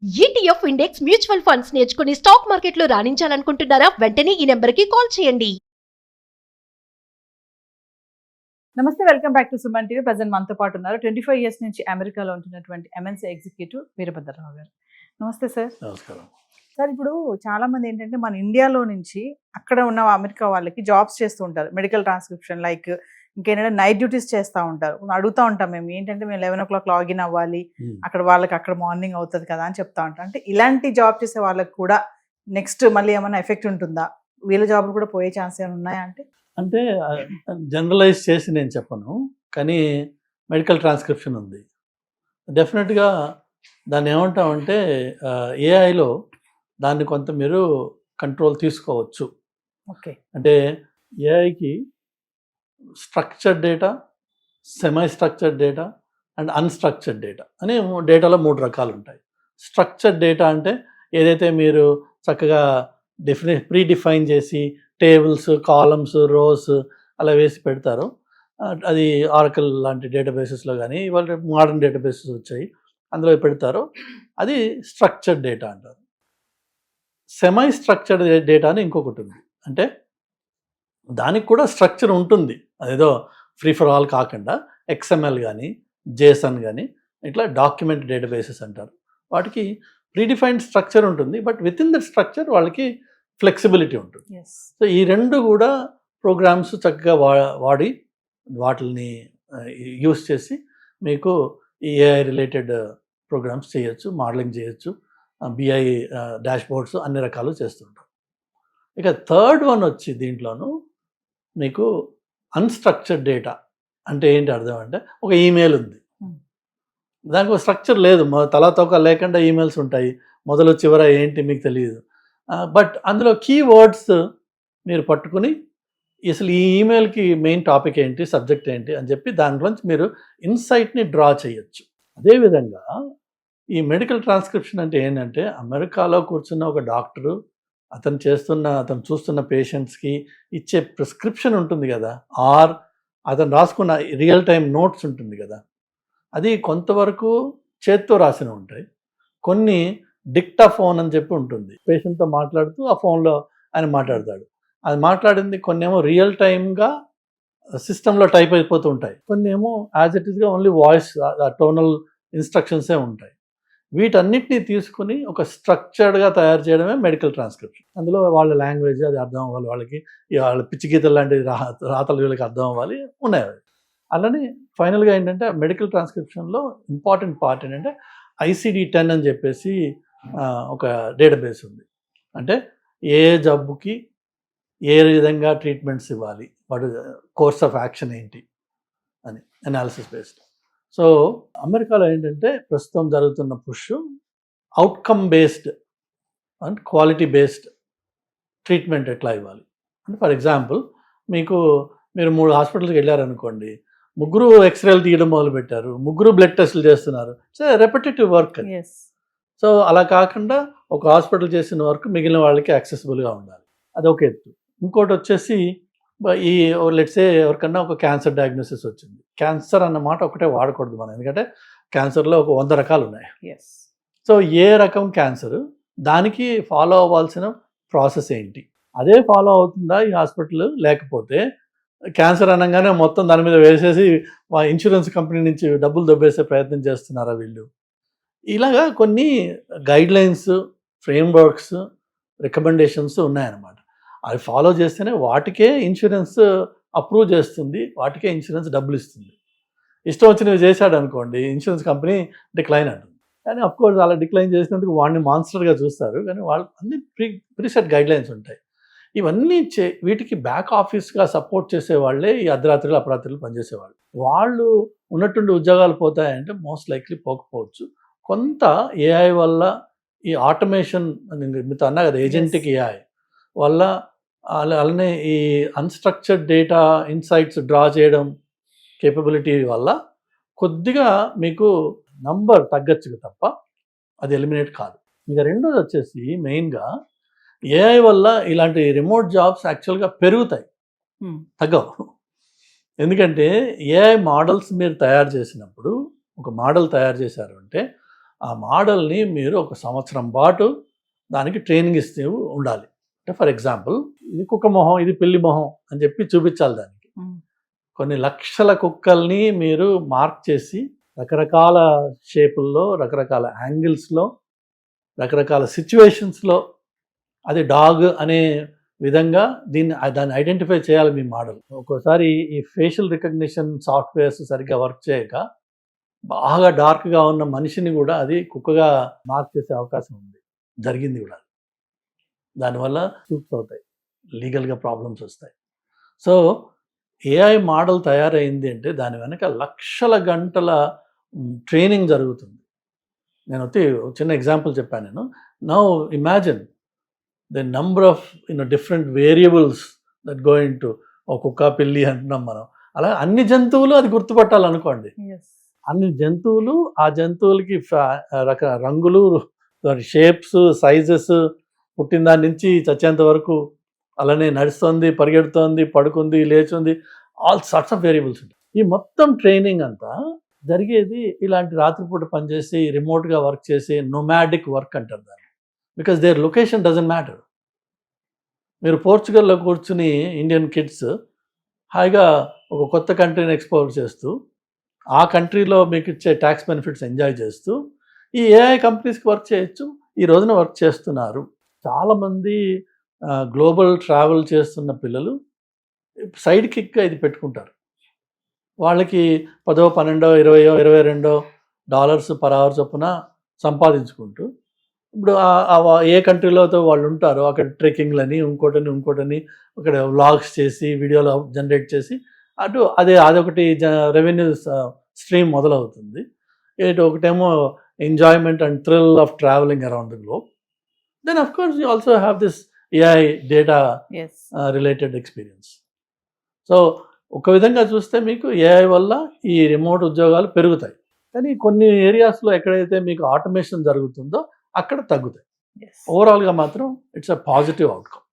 ETF index mutual funds నేర్చుకుని stock మార్కెట్లో రాణించాలనుకుంటున్నారా? వెంటనే ఈ నెంబర్కి కాల్ చేయండి. నమస్తే, welcome back to Suman TV. Present మనతో పాటు ఉన్నారు 25 ఇయర్స్ నుంచి అమెరికాలో ఉంటున్నటువంటి ఎంఎన్సీ ఎగ్జిక్యూటివ్ వీరభద్రరావు గారు. నమస్తే సార్. నమస్కారం. సార్, ఇప్పుడు చాలా మంది ఏంటంటే మన ఇండియాలో నుంచి అక్కడ ఉన్న అమెరికా వాళ్ళకి జాబ్స్ చేస్తూ ఉంటారు, మెడికల్ ట్రాన్స్క్రిప్షన్ లైక్ ఇంకేంటంటే నైట్ డ్యూటీస్ చేస్తూ ఉంటారు. అడుగుతూ ఉంటాం మేము, ఏంటంటే మేము 11 o'clock లాగిన్ అవ్వాలి, అక్కడ వాళ్ళకి అక్కడ మార్నింగ్ అవుతుంది కదా అని చెప్తా ఉంటాం. అంటే ఇలాంటి జాబ్ చేసే వాళ్ళకి కూడా నెక్స్ట్ మళ్ళీ ఏమైనా ఎఫెక్ట్ ఉంటుందా? వీళ్ళ జాబ్లు కూడా పోయే ఛాన్స్ ఏమైనా ఉన్నాయా? అంటే జనరలైజ్ చేసి నేను చెప్పను, కానీ మెడికల్ ట్రాన్స్క్రిప్షన్ ఉంది. డెఫినెట్గా దాన్ని ఏమంటామంటే ఏఐలో దాన్ని కొంత మీరు కంట్రోల్ తీసుకోవచ్చు. ఓకే. అంటే ఏఐకి structured data, semi structured data and unstructured data అని డేటాలో 3 రకాలు ఉంటాయి. స్ట్రక్చర్డ్ డేటా అంటే ఏదైతే మీరు చక్కగా ప్రీ డిఫైన్ చేసి టేబుల్స్, కాలమ్స్, రోస్ అలా వేసి పెడతారో, అది ఆరకల్ లాంటి డేటాబేసెస్లో కానీ ఇవాళ మోడర్న్ డేటాబేసెస్ వచ్చాయి, అందులో పెడతారో అది స్ట్రక్చర్డ్ డేటా అంటారు. సెమై స్ట్రక్చర్డ్ డేటా అని ఇంకొకటి ఉంది. అంటే దానికి కూడా స్ట్రక్చర్ ఉంటుంది, అదేదో ఫ్రీ ఫర్ ఆల్ కాకుండా XML కానీ JSON కానీ ఇట్లా డాక్యుమెంట్ డేటాబేసెస్ అంటారు. వాటికి ప్రీడిఫైన్డ్ స్ట్రక్చర్ ఉంటుంది, but with in that structure వాళ్ళకి ఫ్లెక్సిబిలిటీ ఉంటుంది. సో ఈ రెండు కూడా ప్రోగ్రామ్స్ చక్కగా వాడి వాటిని యూస్ చేసి మీకు ఈ ఏఐ రిలేటెడ్ ప్రోగ్రామ్స్ చేయొచ్చు, మోడలింగ్ చేయొచ్చు, BI డాష్బోర్డ్స్ అన్ని రకాలు చేస్తుంటాం. ఇక థర్డ్ వన్ వచ్చి దీంట్లోనూ మీకు అన్స్ట్రక్చర్డ్ డేటా అంటే ఏంటి అర్థం అంటే, ఒక ఈమెయిల్ ఉంది, దానికి ఒక స్ట్రక్చర్ లేదు, తలాతోక లేకుండా ఈమెయిల్స్ ఉంటాయి, మొదలు చివర ఏంటి మీకు తెలియదు. బట్ అందులో కీవర్డ్స్ మీరు పట్టుకుని అసలు ఈ ఈమెయిల్కి మెయిన్ టాపిక్ ఏంటి, సబ్జెక్ట్ ఏంటి అని చెప్పి దాంట్లోంచి మీరు ఇన్సైట్ని డ్రా చేయొచ్చు. అదేవిధంగా ఈ మెడికల్ ట్రాన్స్క్రిప్షన్ అంటే ఏంటంటే, అమెరికాలో కూర్చున్న ఒక డాక్టరు అతను చూస్తున్న పేషెంట్స్కి ఇచ్చే ప్రిస్క్రిప్షన్ ఉంటుంది కదా, ఆర్ అతను రాసుకున్న రియల్ టైం నోట్స్ ఉంటుంది కదా, అది కొంతవరకు చేత్తో రాసిన ఉంటాయి, కొన్ని డిక్టాఫోన్ అని చెప్పి ఉంటుంది, పేషెంట్తో మాట్లాడుతూ ఆ ఫోన్లో ఆయన మాట్లాడతాడు, అది మాట్లాడింది కొన్ని ఏమో రియల్ టైమ్గా సిస్టంలో టైప్ అయిపోతూ ఉంటాయి, కొన్ని ఏమో యాజ్ ఇట్ ఈస్గా ఓన్లీ వాయిస్ టోనల్ ఇన్స్ట్రక్షన్సే ఉంటాయి. వీటన్నిటిని తీసుకుని ఒక స్ట్రక్చర్డ్గా తయారు చేయడమే మెడికల్ ట్రాన్స్క్రిప్షన్. అందులో వాళ్ళ లాంగ్వేజ్ అది అర్థం అవ్వాలి, వాళ్ళకి వాళ్ళ పిచ్చి గీతలు లాంటి రాతలు వీళ్ళకి అర్థం అవ్వాలి, ఉన్నాయి. అలానే ఫైనల్గా ఏంటంటే మెడికల్ ట్రాన్స్క్రిప్షన్లో ఇంపార్టెంట్ పార్ట్ ఏంటంటే ICD-10 అని చెప్పేసి ఒక డేటాబేస్ ఉంది. అంటే ఏ జబ్బుకి ఏ విధంగా ట్రీట్మెంట్స్ ఇవ్వాలి, వాటి కోర్స్ ఆఫ్ యాక్షన్ ఏంటి అని అనాలిసిస్ బేస్డ్. సో అమెరికాలో ఏంటంటే ప్రస్తుతం జరుగుతున్న push outcome based and quality based treatment ఎట్లా ఇవ్వాలి అంటే, ఫర్ ఎగ్జాంపుల్ మీరు 3 హాస్పిటల్కి వెళ్ళారనుకోండి, 3 ఎక్స్రేలు తీయడం మొదలుపెట్టారు, 3 బ్లడ్ టెస్టులు చేస్తున్నారు, సో రెపిటేటివ్ వర్క్. సో అలా కాకుండా ఒక హాస్పిటల్ చేసిన వర్క్ మిగిలిన వాళ్ళకి యాక్సెసిబుల్గా ఉండాలి, అదొక ఎత్తు. ఇంకోటి వచ్చేసి ఈ లెట్సే ఎవరికన్నా ఒక క్యాన్సర్ డయాగ్నోసిస్ వచ్చింది, క్యాన్సర్ అన్న మాట ఒకటే వాడకూడదు మనం, ఎందుకంటే క్యాన్సర్లో ఒక 100 రకాలు ఉన్నాయి. సో ఏ రకం క్యాన్సర్, దానికి ఫాలో అవ్వాల్సిన ప్రాసెస్ ఏంటి, అదే ఫాలో అవుతుందా ఈ హాస్పిటల్, లేకపోతే క్యాన్సర్ అనగానే మొత్తం దాని మీద వేసేసి ఇన్సూరెన్స్ కంపెనీ నుంచి డబ్బులు దొబ్బేసే ప్రయత్నం చేస్తున్నారా వీళ్ళు? ఇలాగా కొన్ని గైడ్లైన్స్, ఫ్రేమ్వర్క్స్, రికమెండేషన్స్ ఉన్నాయన్నమాట. అవి ఫాలో చేస్తేనే వాటికే ఇన్సూరెన్స్ అప్రూవ్ చేస్తుంది, వాటికే ఇన్సూరెన్స్ డబ్బులు ఇస్తుంది. ఇష్టం వచ్చినవి చేశాడు అనుకోండి, ఇన్సూరెన్స్ కంపెనీ డిక్లైన్ అంటుంది. కానీ అఫ్కోర్స్ అలా డిక్లైన్ చేసినందుకు వాడిని మాన్స్టర్గా చూస్తారు, కానీ వాళ్ళు అన్ని ప్రీసెట్ గైడ్లైన్స్ ఉంటాయి. ఇవన్నీ వీటికి బ్యాక్ ఆఫీస్గా సపోర్ట్ చేసేవాళ్ళే ఈ అర్ధరాత్రులు అపరాత్రులు పనిచేసేవాళ్ళు. వాళ్ళు ఉన్నటువంటి ఉద్యోగాలు పోతాయంటే మోస్ట్ లైక్లీ పోకపోవచ్చు. కొంత ఏఐ వల్ల ఈ ఆటోమేషన్ మీతో అన్నా కదా, ఏజెంటిక్ ఏఐ వల్ల, అలానే ఈ అన్స్ట్రక్చర్డ్ డేటా ఇన్సైట్స్ డ్రా చేయడం కేపబిలిటీ వల్ల కొద్దిగా మీకు నంబర్ తగ్గచ్చు తప్ప అది ఎలిమినేట్ కాదు. ఇక రెండోది వచ్చేసి మెయిన్గా ఏఐ వల్ల ఇలాంటి రిమోట్ జాబ్స్ యాక్చువల్గా పెరుగుతాయి, తగ్గవు. ఎందుకంటే ఏఐ మోడల్స్ మీరు తయారు చేసినప్పుడు, ఒక మోడల్ తయారు చేశారు అంటే ఆ మోడల్ని మీరు 1 సంవత్సరం పాటు దానికి ట్రైనింగ్ ఇస్తూ ఉండాలి. అంటే ఫర్ ఎగ్జాంపుల్ ఇది కుక్క మొహం, ఇది పిల్లి మొహం అని చెప్పి చూపించాలి దానికి. కొన్ని లక్షల కుక్కల్ని మీరు మార్క్ చేసి రకరకాల షేపుల్లో, రకరకాల యాంగిల్స్లో, రకరకాల సిచ్యువేషన్స్లో అది డాగ్ అనే విధంగా దాన్ని ఐడెంటిఫై చేయాలి మీ మోడల్. ఒక్కోసారి ఈ ఫేషియల్ రికగ్నిషన్ సాఫ్ట్వేర్స్ సరిగ్గా వర్క్ చేయక బాగా డార్క్గా ఉన్న మనిషిని కూడా అది కుక్కగా మార్క్ చేసే అవకాశం ఉంది, జరిగింది కూడా. దానివల్ల సూట్స్ అవుతాయి, లీగల్గా ప్రాబ్లమ్స్ వస్తాయి. సో ఏఐ మోడల్ తయారైంది అంటే దాని వెనక లక్షల గంటల ట్రైనింగ్ జరుగుతుంది. నేను చిన్న ఎగ్జాంపుల్ చెప్పాను నేను. Now imagine the number of different variables that going to కుక్క పిల్లి అంటున్నాం మనం. అలా అన్ని జంతువులు అది గుర్తుపట్టాలనుకోండి. అన్ని జంతువులు, ఆ జంతువులకి రంగులు, షేప్స్, సైజెస్, పుట్టిన దాని నుంచి చచ్చేంత వరకు, అలానే నడుస్తుంది, పరిగెడుతోంది, పడుకుంది, లేచుంది, ఆల్ సార్ట్స్ ఆఫ్ వేరియబుల్స్ ఉంటాయి. ఈ మొత్తం ట్రైనింగ్ అంతా జరిగేది ఇలాంటి రాత్రిపూట పనిచేసి రిమోట్గా వర్క్ చేసి నొమాడిక్ వర్క్ అంటారు దాన్ని. Because their location doesn't matter. మీరు పోర్చుగల్లో కూర్చుని ఇండియన్ కిడ్స్ హాయిగా ఒక కొత్త కంట్రీని ఎక్స్ప్లోర్ చేస్తూ ఆ కంట్రీలో మీకు ఇచ్చే ట్యాక్స్ బెనిఫిట్స్ ఎంజాయ్ చేస్తూ ఈ ఏఐ కంపెనీస్కి వర్క్ చేయొచ్చు. ఈ రోజున వర్క్ చేస్తున్నారు. చాలామంది గ్లోబల్ ట్రావెల్ చేస్తున్న పిల్లలు సైడ్ కిక్గా ఇది పెట్టుకుంటారు. వాళ్ళకి 10, 12, 20, 22 డాలర్స్ పర్ అవర్ చొప్పున సంపాదించుకుంటూ ఇప్పుడు ఏ కంట్రీలోతో వాళ్ళు ఉంటారో అక్కడ ట్రెక్కింగ్లని, ఇంకోటని అక్కడ వ్లాగ్స్ చేసి వీడియోలు జనరేట్ చేసి అదొకటి రెవెన్యూ స్ట్రీమ్ మొదలవుతుంది. ఒకటేమో enjoyment and thrill of travelling around the globe. Then of course you also have this AI data related experience. సో ఒక విధంగా చూస్తే మీకు ఏఐ వల్ల ఈ రిమోట్ ఉద్యోగాలు పెరుగుతాయి. కానీ కొన్ని ఏరియాస్లో ఎక్కడైతే మీకు ఆటోమేషన్ జరుగుతుందో అక్కడ తగ్గుతాయి. ఓవరాల్గా మాత్రం ఇట్స్ అ పాజిటివ్ అవుట్కమ్.